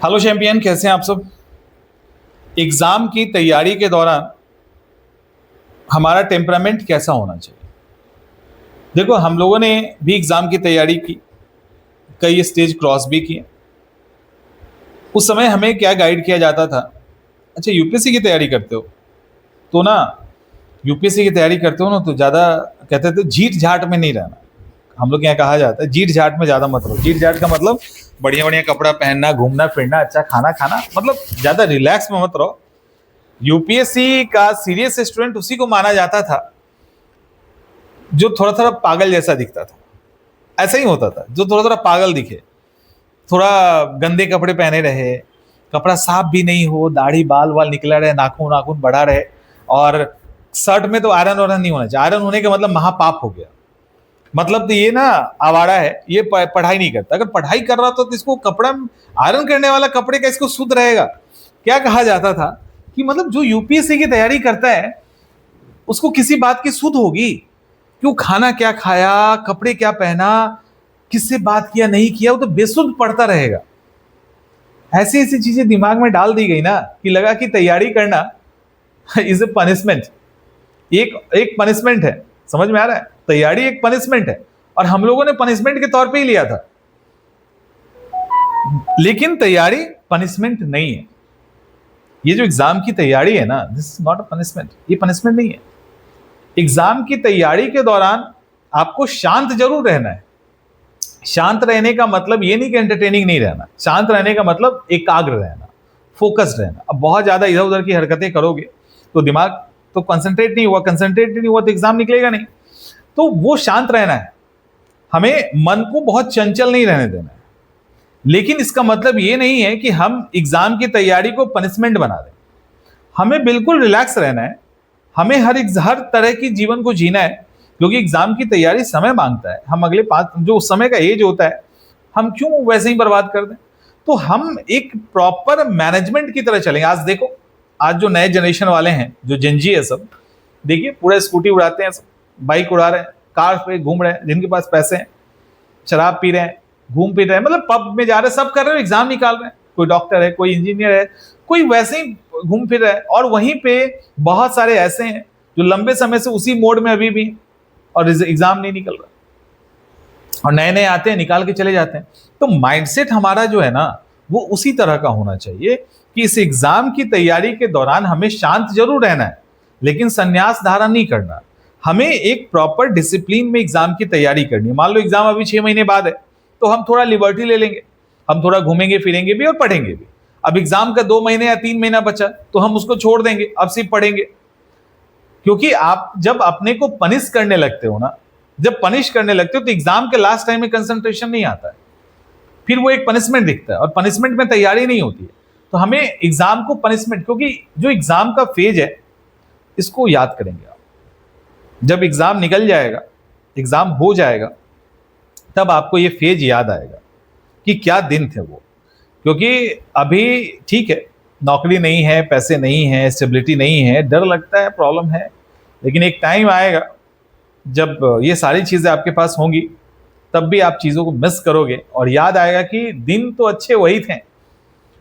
Hello champion, कैसे हैं आप सब। एग्जाम की तैयारी के दौरान हमारा टेम्परामेंट कैसा होना चाहिए। देखो, हम लोगों ने भी एग्जाम की तैयारी की, कई स्टेज क्रॉस भी किए। उस समय हमें क्या गाइड किया जाता था। अच्छा, यूपीएससी की तैयारी करते हो तो ना, यूपीएससी की तैयारी करते हो ना तो ज़्यादा कहते थे झीठ झाट में नहीं रहना। हम लोग यहाँ कहा जाता है झीठ झाट में ज़्यादा मत रहो। झीठ झाट का मतलब बढ़िया बढ़िया कपड़ा पहनना, घूमना फिरना, अच्छा खाना खाना, मतलब ज़्यादा रिलैक्स में मत रहो। यूपीएससी का सीरियस स्टूडेंट उसी को माना जाता था जो थोड़ा थोड़ा पागल जैसा दिखता था। ऐसा ही होता था, जो थोड़ा थोड़ा पागल दिखे, थोड़ा गंदे कपड़े पहने रहे, कपड़ा साफ भी नहीं हो, दाढ़ी बाल वाल निकला रहे, नाखून नाखून बढ़ा रहे, और शर्ट में तो आयरन वायरन नहीं होना चाहिए। आयरन होने का मतलब महापाप हो गया। मतलब तो ये ना आवारा है, ये पढ़ाई नहीं करता। अगर पढ़ाई कर रहा तो इसको कपड़ा आयरन करने वाला कपड़े का इसको शुद्ध रहेगा। क्या कहा जाता था कि मतलब जो यूपीएससी की तैयारी करता है उसको किसी बात की सुध होगी, क्यों खाना क्या खाया, कपड़े क्या पहना, किससे बात किया नहीं किया, वो तो बेसुध पढ़ता रहेगा। ऐसी ऐसी चीजें दिमाग में डाल दी गई ना कि लगा कि तैयारी करना इज ए पनिशमेंट। एक एक पनिशमेंट है, समझ में आ रहा है। तैयारी एक पनिशमेंट है और हम लोगों ने पनिशमेंट के तौर पे ही लिया था। लेकिन तैयारी पनिशमेंट नहीं है। ये जो एग्जाम की तैयारी है ना, this is not a punishment. ये पनिशमेंट नहीं है। एग्जाम की तैयारी के दौरान आपको शांत जरूर रहना है। शांत रहने का मतलब ये नहीं कि एंटरटेनिंग नहीं रहना। शांत रहने का मतलब एकाग्र रहना, फोकस्ड रहना। अब बहुत ज्यादा इधर उधर की हरकतें करोगे तो दिमाग तो कंसंट्रेट नहीं हुआ, कंसंट्रेट नहीं हुआ तो एग्जाम निकलेगा नहीं। तो वो शांत रहना है। हमें मन को बहुत चंचल नहीं रहने देना है। लेकिन इसका मतलब ये नहीं है कि हम एग्जाम की तैयारी को पनिशमेंट बना दें। हमें बिल्कुल रिलैक्स रहना है। हमें हर तरह की जीवन को जीना है, क्योंकि एग्जाम की तैयारी समय मांगता है। हम अगले 5 जो उस समय का एज होता है, हम क्यों वैसे ही बर्बाद कर दें। तो हम एक प्रॉपर मैनेजमेंट की तरह चलेंगे। आज देखो, आज जो नए जनरेशन वाले हैं, जो जेनजी है, सब देखिए पूरा स्कूटी उड़ाते हैं, बाइक उड़ा रहे हैं, कार पे घूम रहे हैं, जिनके पास पैसे हैं, शराब पी रहे हैं, घूम फिर रहे हैं, मतलब पब में जा रहे हैं, सब कर रहे हैं, एग्जाम निकाल रहे हैं। कोई डॉक्टर है, कोई इंजीनियर है, कोई वैसे ही घूम फिर रहा है। और वहीं पे बहुत सारे ऐसे हैं जो लंबे समय से उसी मोड में अभी भी, और एग्जाम नहीं निकल रहा, और नए नए आते हैं, निकाल के चले जाते हैं। तो माइंडसेट हमारा जो है ना, वो उसी तरह का होना चाहिए कि इस एग्जाम की तैयारी के दौरान हमें शांत जरूर रहना है, लेकिन संन्यास धारण नहीं करना। हमें एक प्रॉपर डिसिप्लिन में एग्जाम की तैयारी करनी है। मान लो एग्जाम अभी 6 महीने बाद है, तो हम थोड़ा लिबर्टी ले लेंगे, हम थोड़ा घूमेंगे फिरेंगे भी और पढ़ेंगे भी। अब एग्जाम का 2 महीने या 3 महीना बचा तो हम उसको छोड़ देंगे, अब सिर्फ पढ़ेंगे। क्योंकि आप जब अपने को पनिश करने लगते हो ना, जब पनिश करने लगते हो तो एग्जाम के लास्ट टाइम में कंसंट्रेशन नहीं आता है, फिर वो एक पनिशमेंट दिखता है, और पनिशमेंट में तैयारी नहीं होती है। तो हमें एग्जाम को पनिशमेंट, क्योंकि जो एग्जाम का फेज है इसको याद करेंगे आप। जब एग्जाम निकल जाएगा, एग्जाम हो जाएगा, तब आपको ये फेज याद आएगा कि क्या दिन थे वो। क्योंकि अभी ठीक है, नौकरी नहीं है, पैसे नहीं है, स्टेबिलिटी नहीं है, डर लगता है, प्रॉब्लम है, लेकिन एक टाइम आएगा जब ये सारी चीजें आपके पास होंगी, तब भी आप चीजों को मिस करोगे और याद आएगा कि दिन तो अच्छे वही थे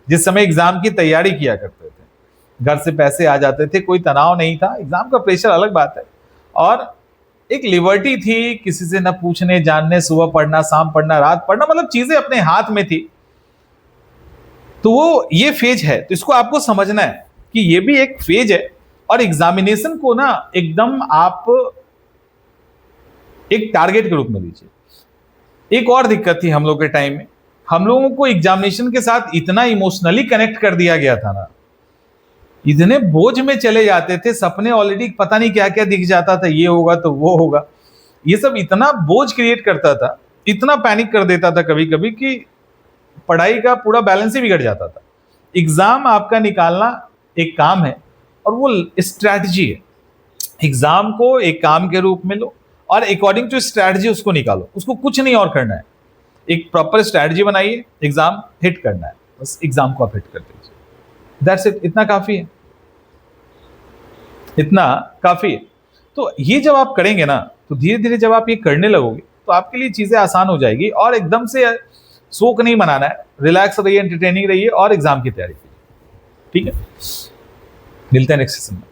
जिस समय एग्जाम की तैयारी किया करते थे। घर से पैसे आ जाते थे, कोई तनाव नहीं था। एग्जाम का प्रेशर अलग बात है, और एक लिबर्टी थी, किसी से न पूछने जानने, सुबह पढ़ना, शाम पढ़ना, रात पढ़ना, मतलब चीजें अपने हाथ में थी। तो वो ये फेज है, तो इसको आपको समझना है कि ये भी एक फेज है। और एग्जामिनेशन को ना एकदम आप एक टारगेट के रूप में लीजिए। एक और दिक्कत थी हम लोग के टाइम में, हम लोगों को एग्जामिनेशन के साथ इतना इमोशनली कनेक्ट कर दिया गया था ना, इतने बोझ में चले जाते थे, सपने ऑलरेडी पता नहीं क्या क्या दिख जाता था, ये होगा तो वो होगा। ये सब इतना बोझ क्रिएट करता था, इतना पैनिक कर देता था कभी कभी कि पढ़ाई का पूरा बैलेंस ही बिगड़ जाता था। एग्जाम आपका निकालना एक काम है, और वो स्ट्रैटेजी है। एग्जाम को एक काम के रूप में लो और अकॉर्डिंग टू स्ट्रैटेजी उसको निकालो। उसको कुछ नहीं और करना है, एक प्रॉपर स्ट्रैटेजी बनाइए, एग्जाम हिट करना है, बस एग्जाम को आप हिट कर दीजिए। दैट्स इट, इतना काफी है, इतना काफी है। तो ये जब आप करेंगे ना, तो धीरे धीरे जब आप ये करने लगोगे तो आपके लिए चीजें आसान हो जाएगी, और एकदम से शोक नहीं मनाना है, रिलैक्स रहिए, एंटरटेनिंग रहिए और एग्जाम की तैयारी कीजिए। ठीक है, मिलते हैं नेक्स्ट सेशन में।